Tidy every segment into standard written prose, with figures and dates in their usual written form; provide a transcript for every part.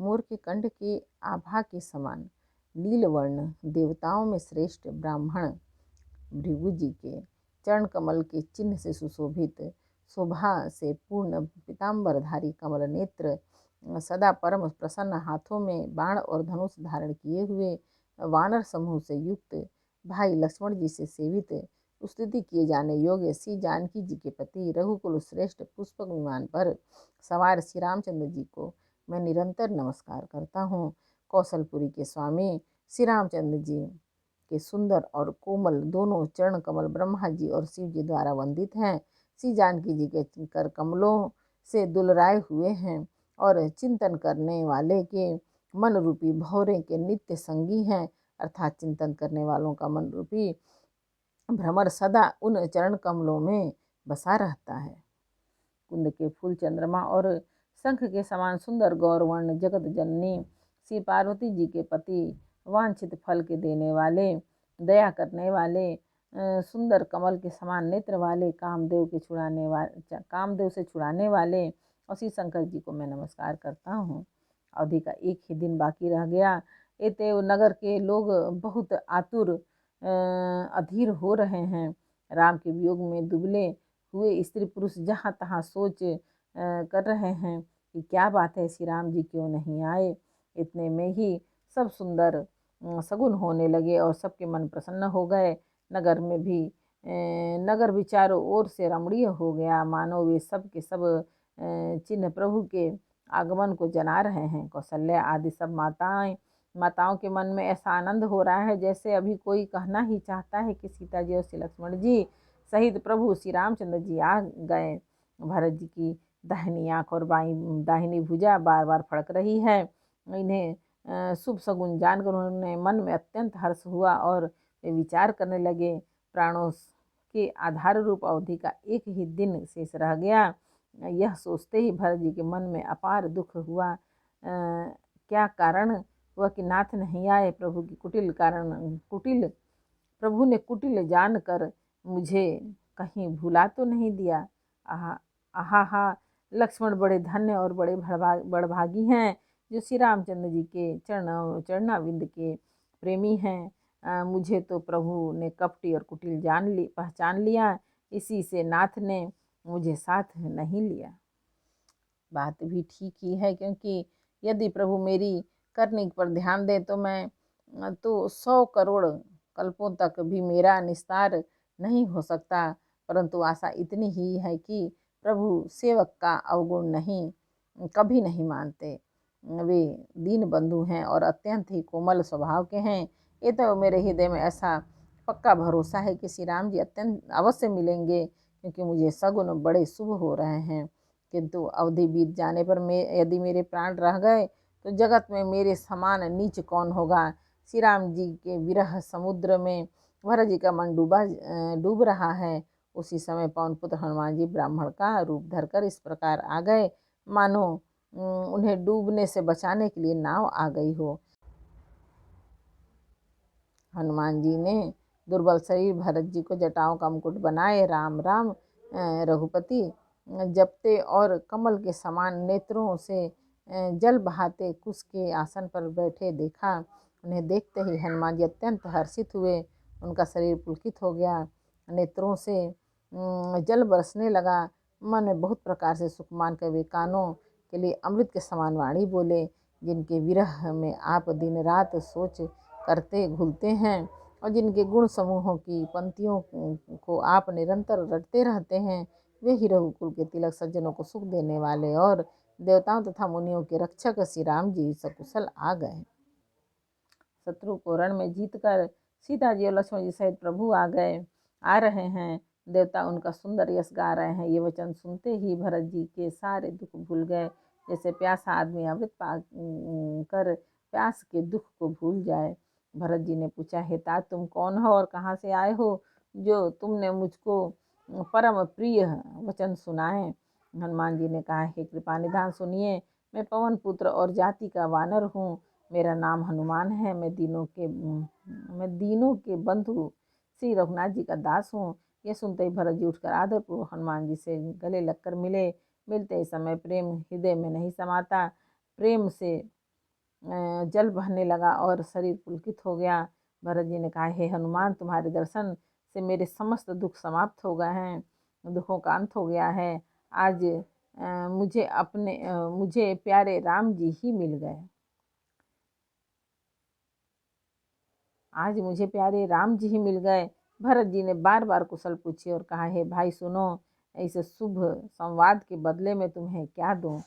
मोर के कंठ के आभा के समान नीलवर्ण, धावताओं में श्रेष्ठ ब्राह्मण भृगु जी के चरण कमल के चिन्ह से सुशोभित, शोभा से पूर्ण पीताम्बरधारी कमल नेत्र, सदा परम प्रसन्न, हाथों में बाण और धनुष धारण किए हुए, वानर समूह से युक्त, भाई लक्ष्मण जी से सेवित, स्तुति किए जाने योग्य श्री जानकी जी के पति, रघुकुल श्रेष्ठ पुष्पक विमान पर सवार श्री रामचंद्र जी को मैं निरंतर नमस्कार करता हूँ। कौशलपुरी के स्वामी श्री रामचंद्र जी के सुंदर और कोमल दोनों चरण कमल ब्रह्मा जी और शिव जी द्वारा वंदित हैं। श्री जानकी जी के कर कमलों से दुलराए हुए हैं और चिंतन करने वाले के मन रूपी भौरे के नित्य संगी हैं, अर्थात चिंतन करने वालों का मन रूपी भ्रमर सदा उन चरण कमलों में बसा रहता है। कुंद के फूल, चंद्रमा और शंख के समान सुंदर गौरवर्ण जगत जननी श्री पार्वती जी के पति, वांछित फल के देने वाले, दया करने वाले, सुंदर कमल के समान नेत्र वाले, कामदेव से छुड़ाने वाले और श्री शंकर जी को मैं नमस्कार करता हूँ। अवधि का एक ही दिन बाकी रह गया। एतेव नगर के लोग बहुत आतुर अधीर हो रहे हैं। राम के वियोग में दुबले हुए स्त्री पुरुष जहाँ तहाँ सोच कर रहे हैं कि क्या बात है, श्री राम जी क्यों नहीं आए। इतने में ही सब सुंदर सगुन होने लगे और सबके मन प्रसन्न हो गए। नगर भी चारों ओर से रमणीय हो गया, मानो वे सब के सब चिन्ह प्रभु के आगमन को जना रहे हैं। कौशल्या आदि सब माताओं के मन में ऐसा आनंद हो रहा है जैसे अभी कोई कहना ही चाहता है कि सीता जी और श्री लक्ष्मण जी सहित प्रभु श्री रामचंद्र जी आ गए। भरत जी की दाहिनी आंख और दाहिनी भुजा बार बार फड़क रही है। इन्हें शुभ सगुन जानकर उन्होंने मन में अत्यंत हर्ष हुआ और वे विचार करने लगे, प्राणों के आधार रूप अवधि का एक ही दिन शेष रह गया। यह सोचते ही भरत जी के मन में अपार दुख हुआ। क्या कारण हुआ कि नाथ नहीं आए। प्रभु ने कुटिल जानकर मुझे कहीं भुला तो नहीं दिया। आहा, लक्ष्मण बड़े धन्य और बड़े बड़भागी हैं जो श्री रामचंद्र जी के चरणाविंद के प्रेमी हैं। मुझे तो प्रभु ने कपटी और कुटिल पहचान लिया, इसी से नाथ ने मुझे साथ नहीं लिया। बात भी ठीक ही है, क्योंकि यदि प्रभु मेरी करनी पर ध्यान दे तो मैं 100 करोड़ कल्पों तक भी मेरा निस्तार नहीं हो सकता। परंतु आशा इतनी ही है कि प्रभु सेवक का अवगुण कभी नहीं मानते। वे दीन बंधु हैं और अत्यंत ही कोमल स्वभाव के हैं। ये तो मेरे हृदय में ऐसा पक्का भरोसा है कि श्री राम जी अत्यंत अवश्य मिलेंगे, क्योंकि मुझे सगुन बड़े शुभ हो रहे हैं। किंतु अवधि बीत जाने पर यदि मेरे प्राण रह गए तो जगत में मेरे समान नीच कौन होगा। श्री राम जी के विरह समुद्र में भरत जी का मन डूब रहा है। उसी समय पवन पुत्र हनुमान जी ब्राह्मण का रूप धरकर इस प्रकार आ गए मानो उन्हें डूबने से बचाने के लिए नाव आ गई हो। हनुमान जी ने दुर्बल शरीर भरत जी को जटाओं का मुकुट बनाए राम राम रघुपति जपते और कमल के समान नेत्रों से जल बहाते कुश के आसन पर बैठे देखा। उन्हें देखते ही हनुमान जी अत्यंत हर्षित हुए। उनका शरीर पुलकित हो गया, नेत्रों से जल बरसने लगा। मन में बहुत प्रकार से सुख मान कर वे कानों के लिए अमृत के समान वाणी बोले, जिनके विरह में आप दिन रात सोच करते घुलते हैं और जिनके गुण समूहों की पंक्तियों को आप निरंतर रटते रहते हैं, वे ही रघुकुल के तिलक, सज्जनों को सुख देने वाले और देवताओं तथा मुनियों के रक्षक श्री राम जी सकुशल आ गए। शत्रु को रण में जीतकर सीता जी और लक्ष्मण जी सहित प्रभु आ रहे हैं। देवता उनका सुंदर यश गा रहे हैं। ये वचन सुनते ही भरत जी के सारे दुख भूल गए, जैसे प्यासा आदमी अमृत पा कर प्यास के दुख को भूल जाए। भरत जी ने पूछा, हे तात, तुम कौन हो और कहाँ से आए हो जो तुमने मुझको परम प्रिय वचन सुनाए। हनुमान जी ने कहा, हे कृपा निधान सुनिए, मैं पवन पुत्र और जाति का वानर हूँ। मेरा नाम हनुमान है। मैं दीनों के बंधु श्री रघुनाथ जी का दास हूँ। यह सुनते ही भरत जी उठकर आदरपूर्वक हनुमान जी से गले लगकर मिले। मिलते ही समय प्रेम हृदय में नहीं समाता। प्रेम से जल बहने लगा और शरीर पुलकित हो गया। भरत जी ने कहा, हे हनुमान, तुम्हारे दर्शन से मेरे समस्त दुख समाप्त हो गए हैं, दुखों का अंत हो गया है। आज मुझे प्यारे राम जी ही मिल गए। आज मुझे प्यारे राम जी ही मिल गए। भरत जी ने बार बार कुशल पूछी और कहा, हे भाई सुनो, इस शुभ संवाद के बदले में तुम्हें क्या दूं?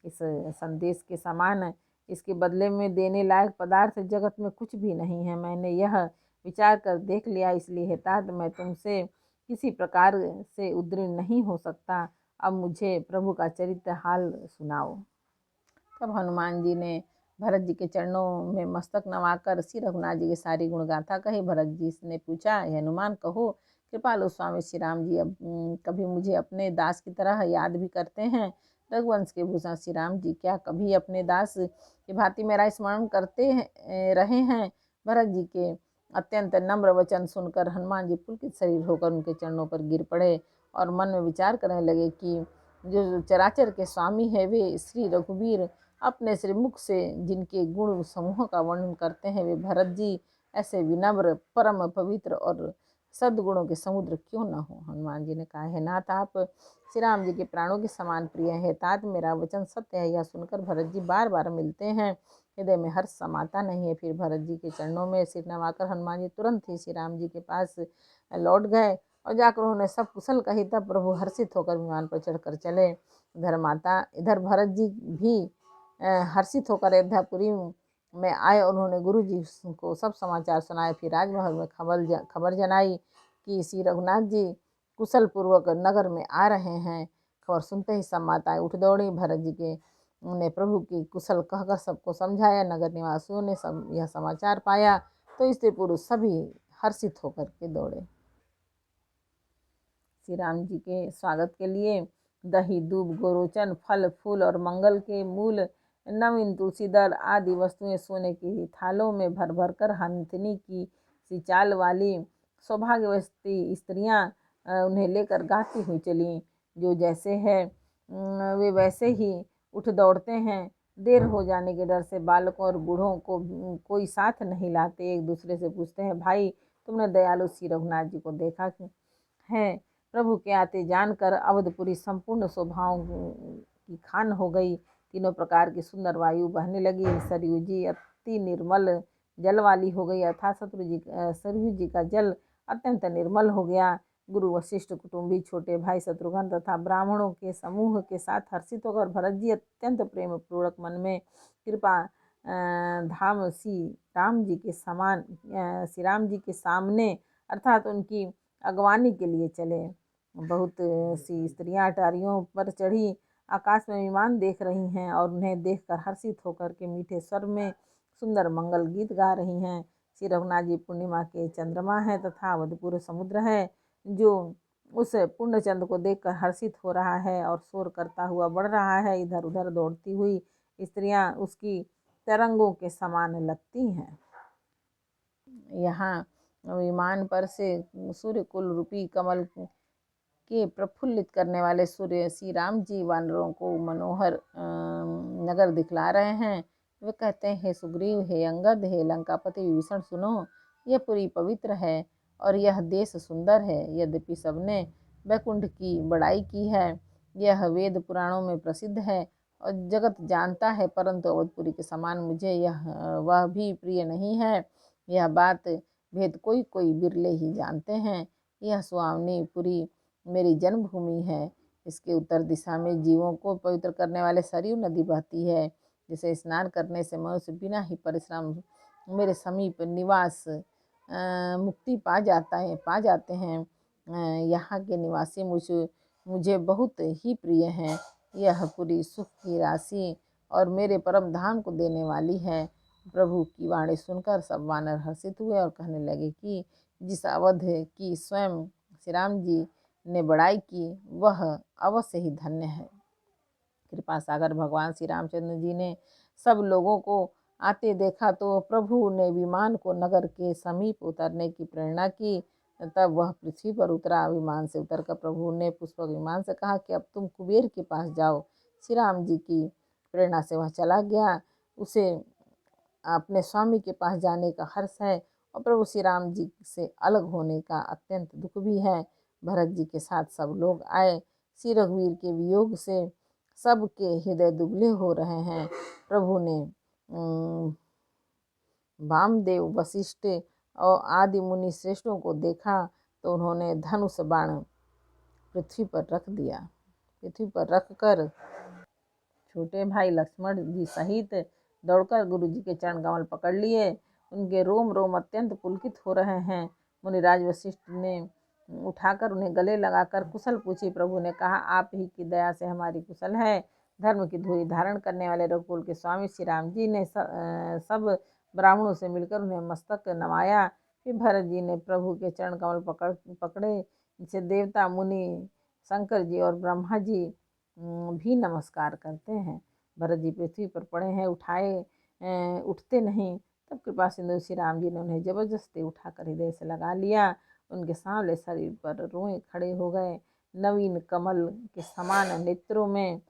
इस संदेश के समान इसके बदले में देने लायक पदार्थ जगत में कुछ भी नहीं है। मैंने यह विचार कर देख लिया, इसलिए हे तात, मैं तुमसे किसी प्रकार से उद्विग्न नहीं हो सकता। अब मुझे प्रभु का चरित्र हाल सुनाओ। तब हनुमान जी ने भरत जी के चरणों में मस्तक नवाकर श्री रघुनाथ जी की सारी गुणगाथा कही। भरत जी ने पूछा, हे हनुमान, कहो, कृपालु स्वामी श्री राम जी अब कभी मुझे अपने दास की तरह याद भी करते हैं? रघुवंश के भूषण श्री राम जी क्या कभी अपने दास की भांति मेरा स्मरण करते रहे हैं? भरत जी के अत्यंत नम्र वचन सुनकर हनुमान जी पुलकित शरीर होकर उनके चरणों पर गिर पड़े और मन में विचार करने लगे कि जो चराचर के स्वामी है, वे श्री रघुवीर अपने श्रीमुख से जिनके गुण समूह का वर्णन करते हैं, वे भरत जी ऐसे विनम्र, परम पवित्र और सद्गुणों के समुद्र क्यों न हो? हनुमान जी ने कहा, है नाथ, आप श्री राम जी के प्राणों के समान प्रिय है। तात, मेरा वचन सत्य है। यह सुनकर भरत जी बार बार मिलते हैं, हृदय में हर्ष समाता नहीं है। फिर भरत जी के चरणों में सिर नवाकर हनुमान जी तुरंत ही श्री राम जी के पास लौट गए और जाकर उन्होंने सब कुशल कही। तब प्रभु हर्षित होकर विमान पर चढ़कर चले। इधर भरत जी भी हर्षित होकर अयोध्यापुरी में आए। उन्होंने गुरु जी को सब समाचार सुनाए। फिर राजमहल में खबर जनाई कि श्री रघुनाथ जी कुशल पूर्वक नगर में आ रहे हैं। खबर सुनते ही सब माताएं उठ दौड़ी। भरत जी के ने प्रभु की कुशल कहकर सबको समझाया। नगर निवासियों ने सब यह समाचार पाया तो स्त्री पुरुष सभी हर्षित होकर के दौड़े। श्री राम जी के स्वागत के लिए दही, दूब, गोरोचन, फल फूल और मंगल के मूल, नवीन तुलसी दल आदि वस्तुएं सोने की थालों में भर भर कर हंसनी की सी चाल वाली सौभाग्यवती स्त्रियां उन्हें लेकर गाती हुई चली। जो जैसे है वे वैसे ही उठ दौड़ते हैं। देर हो जाने के डर से बालकों और बूढ़ों को कोई साथ नहीं लाते। एक दूसरे से पूछते हैं, भाई, तुमने दयालु श्री रघुनाथ जी को देखा है? प्रभु के आते जानकर अवधपुरी संपूर्ण शोभाओं की खान हो गई। तीनों प्रकार की सुंदर वायु बहने लगी। सरयू जी अति निर्मल जल वाली हो गई, अर्थात सरयू जी का जल अत्यंत निर्मल हो गया। गुरु वशिष्ठ, कुटुंबी, छोटे भाई शत्रुघ्न तथा ब्राह्मणों के समूह के साथ हर्षित होकर भरत जी अत्यंत प्रेम पूर्वक मन में कृपा धाम श्री राम जी के सामने अर्थात उनकी अगवानी के लिए चले। बहुत सी स्त्रियां अटारियों पर चढ़ी आकाश में विमान देख रही हैं और उन्हें देखकर हर्षित होकर के मीठे स्वर में सुंदर मंगल गीत गा रही हैं। श्री रघुनाथ जी पूर्णिमा के चंद्रमा है तथा अवधपुर समुद्र है, जो उस पूर्ण चंद्र को देखकर हर्षित हो रहा है और शोर करता हुआ बढ़ रहा है। इधर उधर दौड़ती हुई स्त्रियां उसकी तरंगों के समान लगती हैं। यहाँ विमान पर से सूर्य कुल रूपी कमल के प्रफुल्लित करने वाले सूर्य श्री राम जी वानरों को मनोहर नगर दिखला रहे हैं। वे कहते हैं, हे सुग्रीव, हे अंगद, हे लंकापति विभीषण, सुनो, यह पुरी पवित्र है और यह देश सुंदर है। यद्यपि सबने वैकुंठ की बड़ाई की है, यह वेद पुराणों में प्रसिद्ध है और जगत जानता है, परंतु अवधपुरी के समान मुझे वह भी प्रिय नहीं है। यह बात भेद कोई कोई बिरले ही जानते हैं। यह सुहावनी पुरी मेरी जन्मभूमि है। इसके उत्तर दिशा में जीवों को पवित्र करने वाले सरयू नदी बहती है, जिसे स्नान करने से मनुष्य बिना ही परिश्रम मेरे समीप निवास मुक्ति पा जाते हैं। यहाँ के निवासी मुझे बहुत ही प्रिय हैं। यह पूरी सुख की राशि और मेरे परम धाम को देने वाली है। प्रभु की वाणी सुनकर सब वानर हर्षित हुए और कहने लगे कि जिस अवध की स्वयं श्री राम जी ने बड़ाई की, वह अवश्य ही धन्य है। कृपा सागर भगवान श्री रामचंद्र जी ने सब लोगों को आते देखा तो प्रभु ने विमान को नगर के समीप उतरने की प्रेरणा की। तब वह पृथ्वी पर उतरा। विमान से उतरकर प्रभु ने पुष्पक विमान से कहा कि अब तुम कुबेर के पास जाओ। श्री राम जी की प्रेरणा से वह चला गया। उसे अपने स्वामी के पास जाने का हर्ष है और प्रभु श्री राम जी से अलग होने का अत्यंत दुख भी है। भरत जी के साथ सब लोग आए। श्री रघुवीर के वियोग से सबके हृदय दुबले हो रहे हैं। प्रभु ने वामदेव, वशिष्ठ और आदि मुनि श्रेष्ठों को देखा तो उन्होंने धनुष बाण पृथ्वी पर रख दिया। पृथ्वी पर रखकर छोटे भाई लक्ष्मण जी सहित दौड़कर गुरु जी के चरण कमल पकड़ लिए। उनके रोम रोम अत्यंत पुलकित हो रहे हैं। मुनिराज वशिष्ठ ने उठाकर उन्हें गले लगाकर कुशल पूछी। प्रभु ने कहा, आप ही की दया से हमारी कुशल है। धर्म की धुरी धारण करने वाले रघुकुल के स्वामी श्री राम जी ने सब ब्राह्मणों से मिलकर उन्हें मस्तक नवाया। फिर भरत जी ने प्रभु के चरण कमल पकड़े। जिसे देवता, मुनि, शंकर जी और ब्रह्मा जी भी नमस्कार करते हैं। भरत जी पृथ्वी पर पड़े हैं, उठते नहीं। तब कृपा सिंधु श्री राम जी ने उन्हें जबरदस्ती उठाकर हृदय से लगा लिया। उनके सांवले शरीर पर रोए खड़े हो गए। नवीन कमल के समान नेत्रों में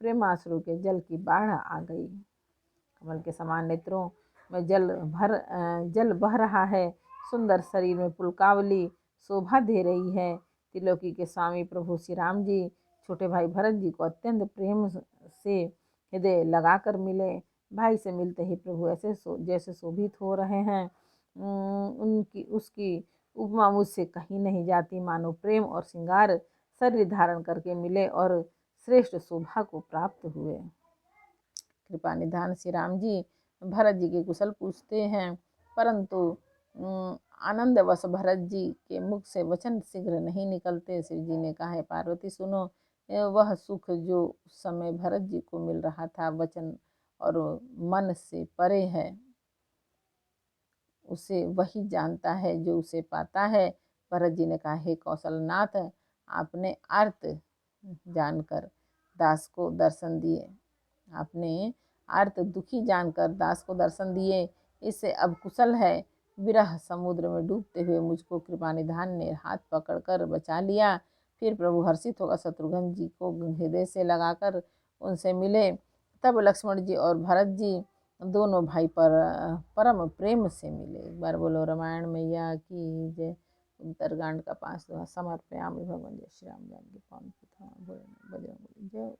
प्रेमाश्रु के जल की बाढ़ आ गई। कमल के समान नेत्रों में जल बह रहा है। सुंदर शरीर में पुलकावली शोभा दे रही है। त्रिलोकी के स्वामी प्रभु श्री राम जी छोटे भाई भरत जी को अत्यंत प्रेम से हृदय लगाकर मिले। भाई से मिलते ही प्रभु ऐसे जैसे शोभित हो रहे हैं। उसकी उपमा मुझसे कहीं नहीं जाती। मानो प्रेम और श्रृंगार शरीर धारण करके मिले और श्रेष्ठ शोभा को प्राप्त हुए। कृपा निधान श्री राम जी भरत जी के कुशल पूछते हैं, परंतु आनंदवश भरत जी के मुख से वचन शीघ्र नहीं निकलते। शिव जी ने कहा, पार्वती सुनो, वह सुख जो उस समय भरत जी को मिल रहा था वचन और मन से परे है। उसे वही जानता है जो उसे पाता है। भरत जी ने कहा, हे कौशलनाथ, आपने आर्त जानकर दास को दर्शन दिए। आपने आर्त दुखी जानकर दास को दर्शन दिए। इससे अब कुशल है। विरह समुद्र में डूबते हुए मुझको कृपा निधान ने हाथ पकड़कर बचा लिया। फिर प्रभु हर्षित होकर शत्रुघ्न जी को हृदय से लगाकर उनसे मिले। तब लक्ष्मण जी और भरत जी दोनों भाई परम प्रेम से मिले। एक बार बोलो रामायण मैया की जय। उत्तरकांड का 5 दोहा। समर्पयामि भगवान जय श्री राम जानकी पावन प्रथम बजरंग बली जय।